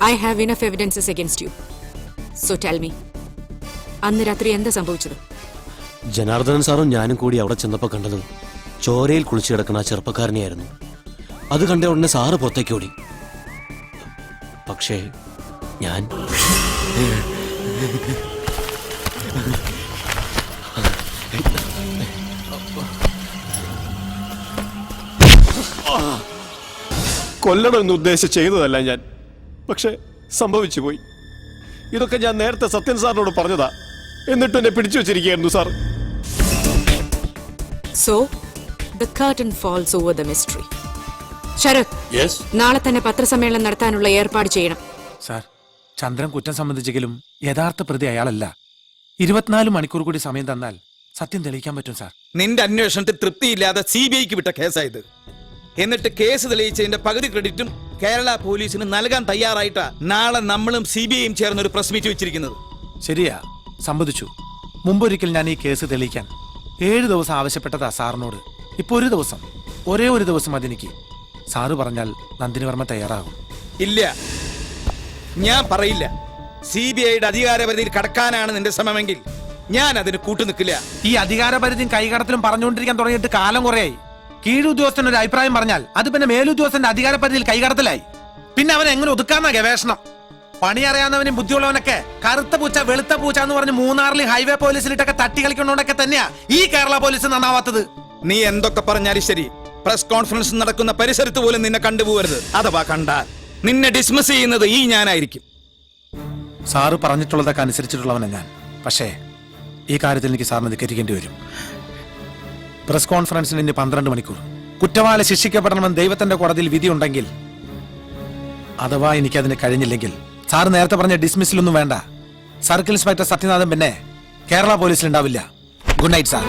I have enough evidences against you. So tell me, അന്ന് രാത്രി എന്താ സംഭവിച്ചത്? ജനാർദ്ദനൻ സാറും ഞാനും കൂടി അവിടെ ചെന്നപ്പോൾ കണ്ടത് ചോരയിൽ കുളിച്ചു കിടക്കുന്ന ആ ചെറുപ്പക്കാരനെയായിരുന്നു. അത് കണ്ട ഉടനെ സാറ് പുറത്തേക്ക് ഓടി. പക്ഷേ ഞാൻ കൊല്ലണമെന്ന് ഉദ്ദേശിച്ച് ചെയ്തതല്ല ഞാൻ. പക്ഷെ സംഭവിച്ചു പോയി. ഇതൊക്കെ ഞാൻ നേരത്തെ സത്യൻ സാറിനോട് പറഞ്ഞതാ. എന്നിട്ട് എന്നെ പിടിച്ചു വെച്ചിരിക്കുകയായിരുന്നു sir. So the curtain falls over the mystery. Sarath, നാളെ തന്നെ പത്രസമ്മേളനം നടത്താനുള്ള ഏർപ്പാട് ചെയ്യണം. സാർ, ചന്ദ്രൻ കുറ്റം സംബന്ധിച്ചെങ്കിലും യഥാർത്ഥ പ്രതി അയാളല്ല. 24 മണിക്കൂർ കൂടി സമയം തന്നാൽ സത്യം തെളിയിക്കാൻ പറ്റും സാർ. നിന്റെ അന്വേഷണത്തിൽ തൃപ്തിയില്ലാതെ CBIക്ക് വിട്ട കേസായത്. എന്നിട്ട് കേസ് തെളിയിച്ചതിന്റെ പകുതി ക്രെഡിറ്റും കേരള പോലീസിന് നൽകാൻ തയ്യാറായിട്ടാ നാളെ നമ്മളും CBIയും ചേർന്ന് ഒരു പ്രസ് മീറ്റ് വെച്ചിരിക്കുന്നത്. ശരിയാ, സമ്മതിച്ചു. മുമ്പൊരിക്കൽ ഞാൻ ഈ കേസ് തെളിയിക്കാൻ 7 ദിവസം ആവശ്യപ്പെട്ടതാ സാറിനോട്. ഇപ്പൊ ഒരേ ഒരു ദിവസം അതെനിക്ക്. സാറ് പറഞ്ഞാൽ നന്ദിനിവർമ്മ തയ്യാറാകും. ഇല്ല, ഞാൻ പറയില്ല. CBIയുടെ അധികാരപരിധിയിൽ കടക്കാനാണ് നിന്റെ ശ്രമമെങ്കിൽ ഞാൻ അതിന് കൂട്ടുനിൽക്കില്ല. ഈ അധികാരപരിധിയും കൈകടത്തിലും പറഞ്ഞുകൊണ്ടിരിക്കാൻ തുടങ്ങിയിട്ട് കാലം കുറയായി. കീഴുദ്യോഗസ്ഥൻ ഒരു അഭിപ്രായം പറഞ്ഞാൽ അത് പിന്നെ മേലുദ്യോഗസ്ഥന്റെ അധികാരപരിധിയിൽ കൈകടത്തലായി. പിന്നെ അവനെ എങ്ങനെ ഒതുക്കാന്ന ഗവേഷണം. പണി അറിയാവുന്നവനും ബുദ്ധിയുള്ളവനൊക്കെ കറുത്ത പൂച്ച വെളുത്ത പൂച്ച എന്ന് പറഞ്ഞ് മൂന്നാറിൽ ഹൈവേ പോലീസിലിട്ടൊക്കെ തട്ടി കളിക്കുന്നോണ്ടൊക്കെ തന്നെയാ ഈ കേരള പോലീസ് നന്നാവാത്തത്. നീ എന്തൊക്കെ പറഞ്ഞാലും ശരി, പ്രസ് കോൺഫറൻസ് നടക്കുന്ന പരിസരത്ത് പോലും നിന്നെ കണ്ടുപോകരുത്. അഥവാ കണ്ടാൽ നിന്നെ ഡിസ്മിസ് ചെയ്യുന്നത് ഈ ഞാനായിരിക്കും. സാറ് പറഞ്ഞിട്ടുള്ളതൊക്കെ അനുസരിച്ചിട്ടുള്ളവനാ ഞാൻ. പക്ഷേ ഈ കാര്യത്തിൽ എനിക്ക് സാറിന് ധിക്കരിക്കേണ്ടി വരും. പ്രസ് കോൺഫറൻസിന് ഇനി 12 മണിക്കൂർ. കുറ്റവാളി ശിക്ഷിക്കപ്പെടണമെന്ന് ദൈവത്തിന്റെ കോടതിയിൽ വിധിയുണ്ടെങ്കിൽ, അഥവാ എനിക്കതിന് കഴിഞ്ഞില്ലെങ്കിൽ സാറ് നേരത്തെ പറഞ്ഞ ഡിസ്മിസിലൊന്നും വേണ്ട. സർക്കിൾ ഇൻസ്പെക്ടർ സത്യനാഥൻ പിന്നെ കേരള പോലീസിൽ ഉണ്ടാവില്ല. Good night sir.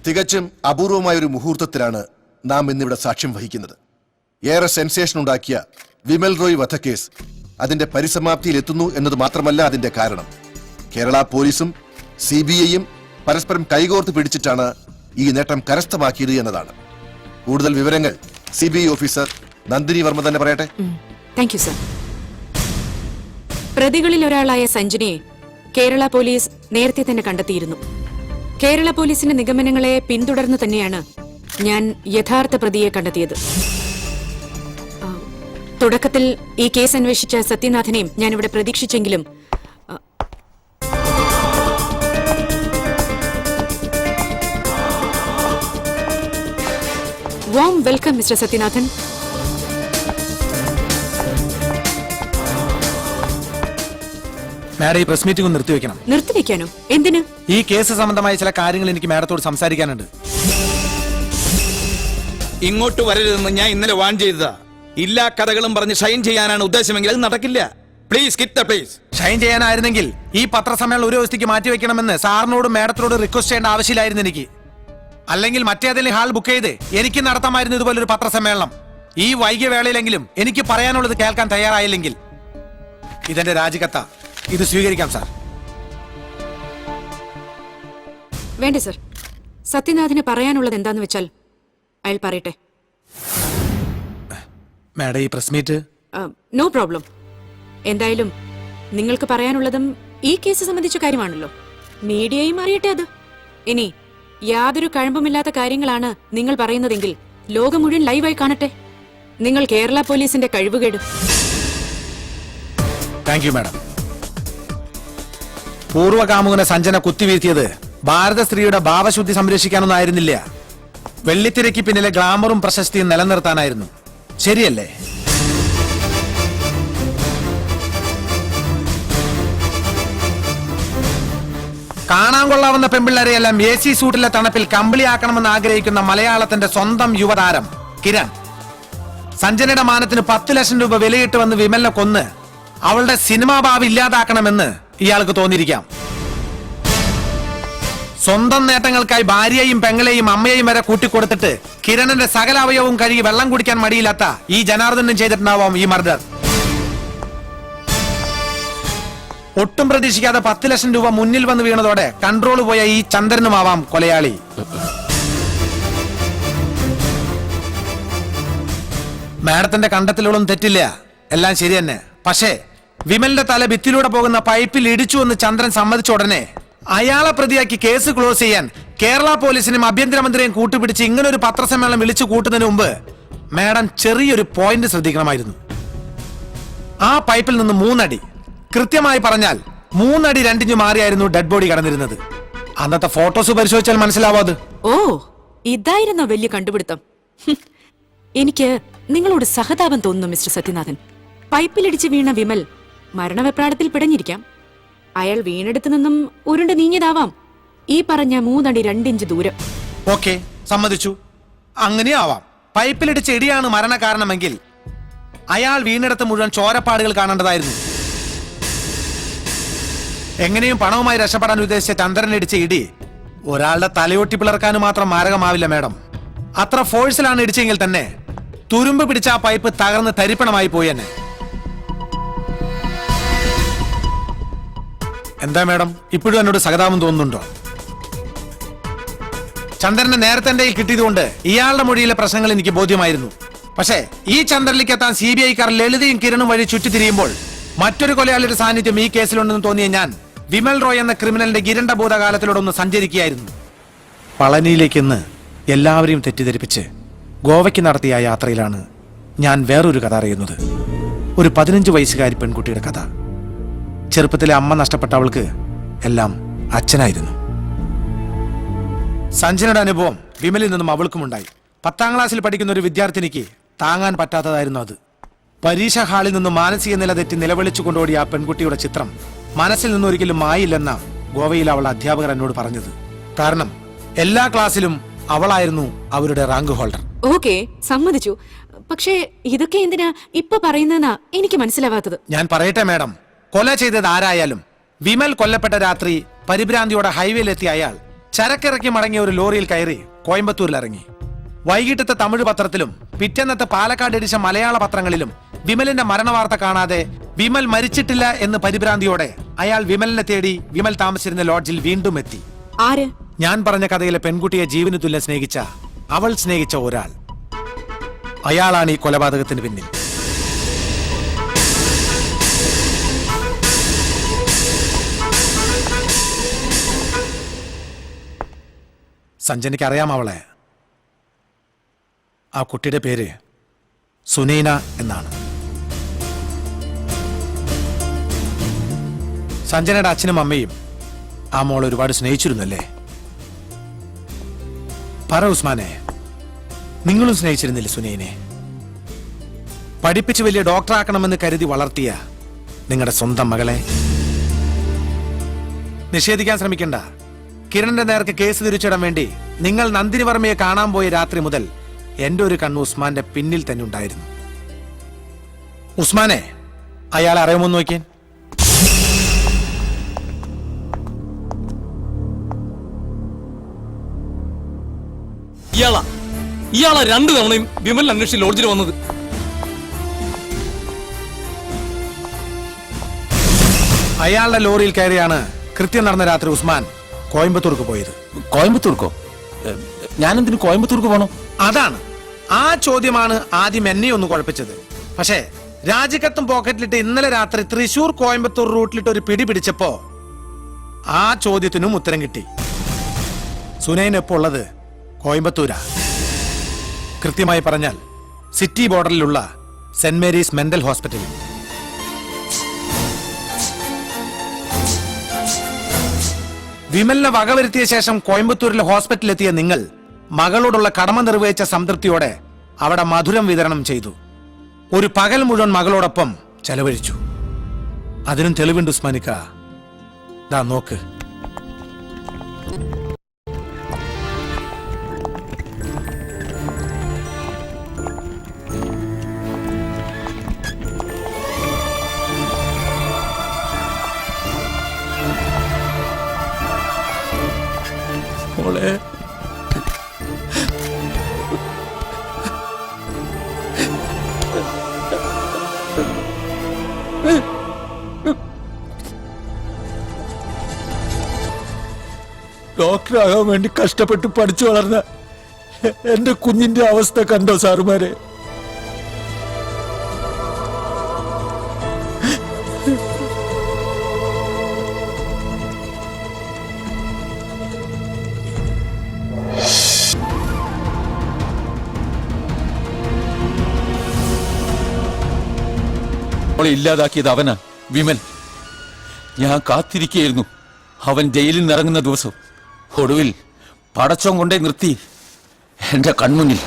തികച്ചും അപൂർവമായ ഒരു മുഹൂർത്തത്തിലാണ് നാം ഇന്നിവിടെ സാക്ഷ്യം വഹിക്കുന്നത്. ഏറെ സെൻസേഷൻ ഉണ്ടാക്കിയ വിമൽ റോയ് വധക്കേസ് അതിന്റെ പരിസമാപ്തിയിൽ എത്തുന്നു എന്നത് മാത്രമല്ല അതിന്റെ കാരണം. കേരള പോലീസും CBIയും പരസ്പരം കൈകോർത്ത് പിടിച്ചിട്ടാണ് ഈ നേട്ടം കരസ്ഥമാക്കിയത് എന്നതാണ്. കൂടുതൽ വിവരങ്ങൾ CBI ഓഫീസർ നന്ദിനി വർമ്മ തന്നെ പറയട്ടെ. Thank you sir. പ്രതികളിൽ ഒരാളായ സഞ്ജനയെ കേരള പോലീസ് നേരത്തെ തന്നെ കണ്ടെത്തിയിരുന്നു. കേരള പോലീസിന്റെ നിഗമനങ്ങളെ പിന്തുടർന്നു തന്നെയാണ് ഞാൻ യഥാർത്ഥ പ്രതിയെ കണ്ടെത്തിയത്. തുടക്കത്തിൽ ഈ കേസ് അന്വേഷിച്ച സത്യനാഥനെയും ഞാനിവിടെ പ്രതീക്ഷിച്ചെങ്കിലും warm welcome mister Sathyanathan. Madam, ഈ പ്രസ് മീറ്റിംഗ് ഒന്ന് നിർത്തിവെക്കണം. നിർത്തിവെക്കാനോ? എന്തിന്? ഈ കേസ് സംബന്ധമായ ചില കാര്യങ്ങൾ എനിക്ക് മാഡത്തോട് സംസാരിക്കാനുണ്ട്. ഇങ്ങോട്ട് വരരുതെന്ന് ഞാൻ ഇന്നലെ വാൺ ചെയ്തതാ. ഇല്ലാ കഥകളും പറഞ്ഞ് ഷൈൻ ചെയ്യാനാണ് ഉദ്ദേശമെങ്കിൽ അത് നടക്കില്ല. Please quit the place. Shine ചെയ്യാനായിരുന്നെങ്കിൽ ഈ പത്രസമ്മേളനം ഒരു ദിവസത്തേക്ക് മാറ്റിവെക്കണമെന്ന് സാറിനോടും മാഡത്തിനോട് റിക്വസ്റ്റ് ചെയ്യേണ്ട ആവശ്യമില്ലായിരുന്നു എനിക്ക്. അല്ലെങ്കിൽ മറ്റേതെങ്കിലും ഹാൾ ബുക്ക് ചെയ്ത് എനിക്ക് നടത്താമായിരുന്നു ഇതുപോലൊരു പത്രസമ്മേളനം. ഈ വൈകിയ വേളയിലെങ്കിലും എനിക്ക് പറയാനുള്ളത് കേൾക്കാൻ തയ്യാറായില്ലെങ്കിൽ ഇതെന്റെ രാജിക്കത്ത. ഇത് സ്വീകരിക്കാം സാർ. വേണ്ട സർ. സത്യനാഥിന് പറയാനുള്ളത് എന്താന്ന് വെച്ചാൽ അയാൾ പറയട്ടെ. മാഡം, ഈ പ്രസ് മീറ്റ് നോ പ്രോബ്ലം. എന്തായാലും നിങ്ങൾക്ക് പറയാനുള്ളതും ഈ കേസ് സംബന്ധിച്ച കാര്യമാണല്ലോ. മീഡിയയും അറിയട്ടെ അത്. ഇനി യാതൊരു കഴമ്പുമില്ലാത്ത കാര്യങ്ങളാണ് നിങ്ങൾ പറയുന്നതെങ്കിൽ ലോകം മുഴുവൻ ലൈവായി കാണട്ടെ. നിങ്ങൾ കേരള പോലീസിന്റെ കഴിവുകേട്. Thank you madam. പൂർവ്വകാമുകനെ സഞ്ജന കുത്തിവീഴ്ത്തിയത് ഭാരത സ്ത്രീയുടെ ഭാവശുദ്ധി സംരക്ഷിക്കാനൊന്നും ആയിരുന്നില്ല. വെള്ളിത്തിരയ്ക്ക് പിന്നിലെ ഗ്ലാമറും പ്രശസ്തിയും നിലനിർത്താനായിരുന്നു. ശരിയല്ലേ? കാണാൻ കൊള്ളാവുന്ന പെമ്പിള്ളരെയെല്ലാം AC സൂട്ടിലെ തണുപ്പിൽ കമ്പിളിയാക്കണമെന്ന് ആഗ്രഹിക്കുന്ന മലയാളത്തിന്റെ സ്വന്തം യുവതാരം കിരൺ സഞ്ജനയുടെ മാനത്തിന് 10 ലക്ഷം രൂപ വിലയിട്ട് വന്ന് വിമലിനെ കൊന്ന് അവളുടെ സിനിമാ ഭാവി ഇല്ലാതാക്കണമെന്ന് ഇയാൾക്ക് തോന്നിയിരിക്കാം. സ്വന്തം നേട്ടങ്ങൾക്കായി ഭാര്യയെയും പെങ്ങളെയും അമ്മയെയും വരെ കൂട്ടിക്കൊടുത്തിട്ട് കിരണന്റെ സകല അവയവവും കഴുകി വെള്ളം കുടിക്കാൻ മടിയില്ലാത്ത ഈ ജനാർദ്ദനും ചെയ്തിട്ടുണ്ടാവാം ഈ മർഡർ. ഒട്ടും പ്രതീക്ഷിക്കാതെ 10 ലക്ഷം രൂപ മുന്നിൽ വന്ന് വീണതോടെ കൺട്രോൾ പോയ ഈ ചന്ദ്രനുമാവാം കൊലയാളി. മാഡത്തിന്റെ കണ്ടെത്തലുകളും തെറ്റില്ല, എല്ലാം ശരി തന്നെ. പക്ഷേ വിമലിന്റെ തല ഭിത്തിലൂടെ പോകുന്ന പൈപ്പിൽ ഇടിച്ചു എന്ന് ചന്ദ്രൻ സമ്മതിച്ച ഉടനെ അയാളെ പ്രതിയാക്കി കേസ് ക്ലോസ് ചെയ്യാൻ കേരള പോലീസിനും ആഭ്യന്തരമന്ത്രിയും കൂട്ടുപിടിച്ച് ഇങ്ങനൊരു പത്രസമ്മേളനം വിളിച്ചു കൂട്ടുന്നതിന് മുമ്പ് മാഡം ചെറിയൊരു പോയിന്റ് ശ്രദ്ധിക്കണമായിരുന്നു. ആ പൈപ്പിൽ നിന്ന് 3 അടി, കൃത്യമായി പറഞ്ഞാൽ 3 അടി 2 ഇഞ്ച് മാറിയായിരുന്നു ഡെഡ് ബോഡി കടന്നിരുന്നത്. അന്നത്തെ ഫോട്ടോസ് പരിശോധിച്ചാൽ മനസ്സിലാവാത്. ഓ, ഇതായിരുന്നോ വലിയ കണ്ടുപിടുത്തം? എനിക്ക് നിങ്ങളോട് സഹതാപം തോന്നുന്നു മിസ്റ്റർ സത്യനാഥൻ. പൈപ്പിലിടിച്ച് വീണ വിമൽ മരണവെപ്രാളത്തിൽ പിടഞ്ഞിരിക്കാം. അയാൾ വീണെടുത്തു നിന്നും ഉരുണ്ട് നീങ്ങിയതാവാം ഈ പറഞ്ഞ 3 അടി 2 ഇഞ്ച് ദൂരം. ഓക്കെ, സമ്മതിച്ചു, അങ്ങനെ ആവാം. പൈപ്പിലിടിച്ച് ഇടിയാണ് മരണ കാരണമെങ്കിൽ അയാൾ വീണെടുത്ത് മുഴുവൻ ചോരപ്പാടുകൾ കാണേണ്ടതായിരുന്നു. എങ്ങനെയും പണവുമായി രക്ഷപ്പെടാൻ ഉദ്ദേശിച്ച ചന്ദ്രനിടിച്ച ഇടി ഒരാളുടെ തലയൊട്ടി പിളർക്കാൻ മാത്രം മാരകമാവില്ല മാഡം. അത്ര ഫോഴ്സിലാണ് ഇടിച്ചെങ്കിൽ തന്നെ തുരുമ്പ് പിടിച്ച ആ പൈപ്പ് തകർന്ന് തരിപ്പണമായി പോയി തന്നെ. എന്താ മാഡം ഇപ്പോഴും എന്നോട് സഹതാപം തോന്നുന്നുണ്ടോ? ചന്ദ്രനെ നേരത്തെ എന്റെ കയ്യിൽ കിട്ടിയതുകൊണ്ട് ഇയാളുടെ മൊഴിയിലെ പ്രശ്നങ്ങൾ എനിക്ക് ബോധ്യമായിരുന്നു. പക്ഷേ ഈ ചന്ദ്രനിലേക്ക് എത്താൻ CBI-ക്കാർ ലളിതയും കിരണും വഴി ചുറ്റിത്തിരിയുമ്പോൾ മറ്റൊരു കൊലയാളിയുടെ സാന്നിധ്യം ഈ കേസിലുണ്ടെന്ന് തോന്നിയ ഞാൻ വിമൽ റോയ് എന്ന ക്രിമിനലിന്റെ ഗിരണ്ട ഭൂതകാലത്തിലൂടെ ഒന്ന് സഞ്ചരിക്കുകയായിരുന്നു. പളനിയിലേക്ക് ഇന്ന് എല്ലാവരെയും തെറ്റിദ്ധരിപ്പിച്ച് ഗോവയ്ക്ക് നടത്തിയ യാത്രയിലാണ് ഞാൻ വേറൊരു കഥ അറിയുന്നത്. ഒരു 15 വയസ്സുകാരി പെൺകുട്ടിയുടെ കഥ. ചെറുപ്പത്തിലെ അമ്മ നഷ്ടപ്പെട്ട അവൾക്ക് എല്ലാം അച്ഛനായിരുന്നു. സഞ്ജനയുടെ അനുഭവം വിമലിൽ നിന്നും അവൾക്കുമുണ്ടായി. 10ാം ക്ലാസ്സിൽ പഠിക്കുന്ന ഒരു വിദ്യാർത്ഥിനിക്ക് താങ്ങാൻ പറ്റാത്തതായിരുന്നു അത്. പരീക്ഷ ഹാളിൽ നിന്നും മാനസിക നില തെറ്റി നിലവിളിച്ചു കൊണ്ടോടിയ ആ പെൺകുട്ടിയുടെ ചിത്രം മനസ്സിൽ നിന്നൊരിക്കലും മായില്ലെന്ന ഗോവയിൽ അവളുടെ അധ്യാപകർ എന്നോട് പറഞ്ഞത്. കാരണം എല്ലാ ക്ലാസ്സിലും അവളായിരുന്നു അവരുടെ റാങ്ക് ഹോൾഡർ. ഓക്കെ, സമ്മതിച്ചു. പക്ഷേ ഇതൊക്കെ എന്തിനാ ഇപ്പൊ പറയുന്നതെന്നാ എനിക്ക് മനസ്സിലാവാത്തത്. ഞാൻ പറയട്ടെ മാഡം, കൊല ചെയ്തത് ആരായാലും വിമൽ കൊല്ലപ്പെട്ട രാത്രി പരിഭ്രാന്തിയോടെ ഹൈവേയിലെത്തിയ അയാൾ ചരക്കിറക്കി മടങ്ങിയ ഒരു ലോറിയിൽ കയറി കോയമ്പത്തൂരിൽ ഇറങ്ങി. വൈകിട്ടത്തെ തമിഴ് പത്രത്തിലും പിറ്റേന്നത്തെ പാലക്കാട് എഡിച്ച മലയാള പത്രങ്ങളിലും വിമലിന്റെ മരണവാർത്ത കാണാതെ വിമൽ മരിച്ചിട്ടില്ല എന്ന് പരിഭ്രാന്തിയോടെ അയാൾ വിമലിനെ തേടി വിമൽ താമസിച്ചിരുന്ന ലോഡ്ജിൽ വീണ്ടും എത്തി. ആര്? ഞാൻ പറഞ്ഞ കഥയിലെ പെൺകുട്ടിയെ ജീവന് തുല്യം സ്നേഹിച്ച അവൾ സ്നേഹിച്ച ഒരാൾ. അയാളാണ് ഈ കൊലപാതകത്തിന് പിന്നിൽ. സഞ്ജനയ്ക്ക് അറിയാം അവളെ. ആ കുട്ടിയുടെ പേര് സുനൈന എന്നാണ്. സഞ്ജനയുടെ അച്ഛനും അമ്മയും ആ മോൾ ഒരുപാട് സ്നേഹിച്ചിരുന്നല്ലേ? പറ ഉസ്മാനെ, നിങ്ങളും സ്നേഹിച്ചിരുന്നില്ലേ സുനൈനെ? പഠിപ്പിച്ച് വലിയ ഡോക്ടറാക്കണമെന്ന് കരുതി വളർത്തിയ നിങ്ങളുടെ സ്വന്തം മകളെ നിഷേധിക്കാൻ ശ്രമിക്കണ്ട. കിരണിന്റെ നേർക്ക് കേസ് തിരിച്ചിടാൻ വേണ്ടി നിങ്ങൾ നന്ദിനി വർമ്മയെ കാണാൻ പോയ രാത്രി മുതൽ എന്റെ ഒരു കണ്ണ് ഉസ്മാന്റെ പിന്നിൽ തന്നെ ഉണ്ടായിരുന്നു. ഉസ്മാനെ, അയാളെ അറിയുമോ നോക്കിയാൻ? ഇയാളാ 2 തവണയും വിമൽ അന്വേഷിച്ച് ലോഡ്ജിൽ വന്നത്. അയാളുടെ ലോറിയിൽ കയറിയാണ് കൃത്യം നടന്ന രാത്രി ഉസ്മാൻ കോയമ്പത്തൂർക്ക് പോയത്. കോയമ്പത്തൂർക്കോ? ഞാനെന്തിനു കോയമ്പത്തൂർക്ക് പോണോ? അതാണ് ആ ചോദ്യമാണ് ആദ്യം എന്നെ ഒന്ന് കുഴപ്പിച്ചത്. പക്ഷേ രാജിക്കത്തും പോക്കറ്റിലിട്ട് ഇന്നലെ രാത്രി തൃശൂർ കോയമ്പത്തൂർ റൂട്ടിലിട്ട് ഒരു പിടി പിടിച്ചപ്പോ ആ ചോദ്യത്തിനും ഉത്തരം കിട്ടി. സുനൈനൊപ്പം ഉള്ളത് കോയമ്പത്തൂരാ. കൃത്യമായി പറഞ്ഞാൽ സിറ്റി ബോർഡറിലുള്ള സെന്റ് മേരീസ് മെന്റൽ ഹോസ്പിറ്റലിൽ. വിമലിനെ വകവരുത്തിയ ശേഷം കോയമ്പത്തൂരിലെ ഹോസ്പിറ്റലിലെത്തിയ നിങ്ങൾ മകളോടുള്ള കടമ നിർവഹിച്ച സംതൃപ്തിയോടെ അവിടെ മധുരം വിതരണം ചെയ്തു. ഒരു പകൽ മുഴുവൻ മകളോടൊപ്പം ചെലവഴിച്ചു. അതിനും തെളിവുണ്ട് ഉസ്മാനിക്ക. ദാ നോക്ക്. മോളെ ഡോക്ടറാകാൻ വേണ്ടി കഷ്ടപ്പെട്ട് പഠിച്ചു വളർന്ന എന്റെ കുഞ്ഞിന്റെ അവസ്ഥ കണ്ടോ സാറുമാരെ? അവളെ ഇല്ലാതാക്കിയത് അവനാ, വിമൽ. ഞാൻ കാത്തിരിക്കുകയായിരുന്നു അവൻ ജയിലിൽ നിന്ന് ഇറങ്ങുന്ന ദിവസം. ഒടുവിൽ പടച്ചോൻ കൊണ്ടേ നിർത്തി എന്റെ കൺമുന്നിൽ.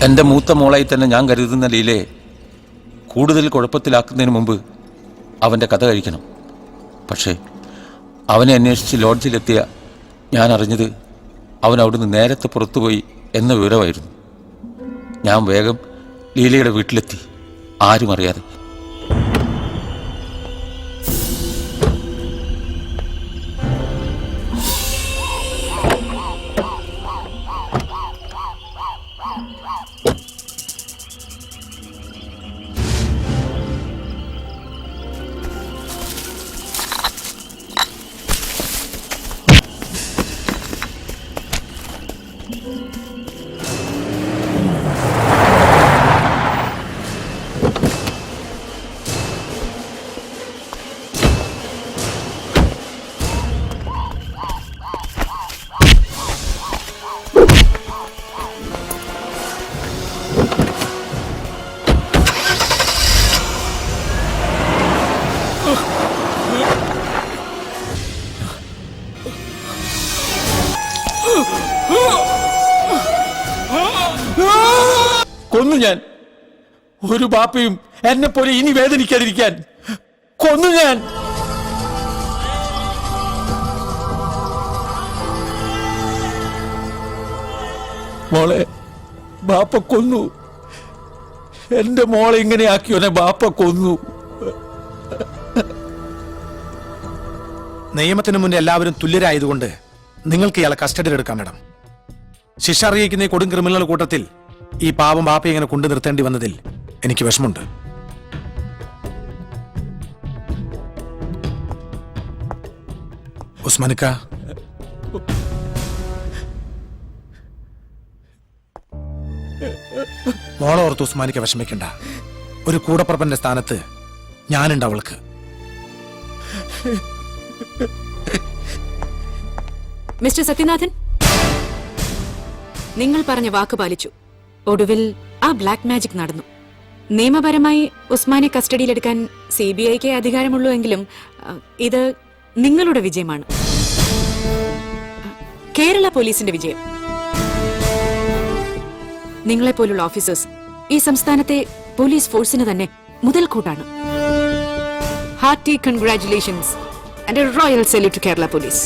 എന്റെ മൂത്ത മോളായി തന്നെ ഞാൻ കരുതുന്ന ലീലയെ കൂടുതൽ കുഴപ്പത്തിലാക്കുന്നതിന് മുമ്പ് അവന്റെ കഥ കഴിക്കണം. പക്ഷേ അവനെ അന്വേഷിച്ച് ലോഡ്ജിലെത്തിയ ഞാൻ അറിഞ്ഞത് അവൻ അവിടുന്ന് നേരത്തെ പുറത്തുപോയി എന്ന വിവരമായിരുന്നു. ഞാൻ വേഗം ലീലയുടെ വീട്ടിലെത്തി, ആരും അറിയാതെ. കൊന്നു ഞാൻ. ഒരു ബാപ്പയും എന്നെ പോലെ ഇനി വേദനിക്കാതിരിക്കാൻ കൊന്നു ഞാൻ. മോളെ ബാപ്പ കൊന്നു. എന്റെ മോളെ ഇങ്ങനെ ആക്കിയോനെ ബാപ്പ കൊന്നു. നിയമത്തിന് മുന്നേ എല്ലാവരും തുല്യരായതുകൊണ്ട് നിങ്ങൾക്ക് ഇയാളെ കസ്റ്റഡിയിൽ എടുക്കാം മാഡം. ശിക്ഷ അറിയിക്കുന്ന ഈ കൊടും ക്രിമിനൽ കൂട്ടത്തിൽ ഈ പാവം ബാപ്പയെ ഇങ്ങനെ കൊണ്ടു നിർത്തേണ്ടി വന്നതിൽ എനിക്ക് വിഷമമുണ്ട്. ഉസ്മാനിക്ക, മോളോർത്ത് ഉസ്മാനിക്ക വിഷമിക്കണ്ട. ഒരു കൂടപ്പുറപ്പന്റെ സ്ഥാനത്ത് ഞാനുണ്ട് അവൾക്ക്. മിസ്റ്റർ സത്യനാഥൻ, നിങ്ങൾ പറഞ്ഞ വാക്ക് പാലിച്ചു. ഒടുവിൽ ആ ബ്ലാക്ക് മാജിക് നടന്നു. നിയമപരമായി ഉസ്മാനെ കസ്റ്റഡിയിലെടുക്കാൻ CBIക്ക് അധികാരമുള്ളൂ എങ്കിലും ഇത് നിങ്ങളുടെ വിജയമാണ്, കേരള പോലീസിന്റെ വിജയം. നിങ്ങളെപ്പോലുള്ള ഓഫീസേഴ്സ് ഈ സംസ്ഥാനത്തെ പോലീസ് ഫോഴ്സിന് തന്നെ മുതൽക്കൂട്ടാണ്. Hearty congratulations and a royal salute to Kerala police.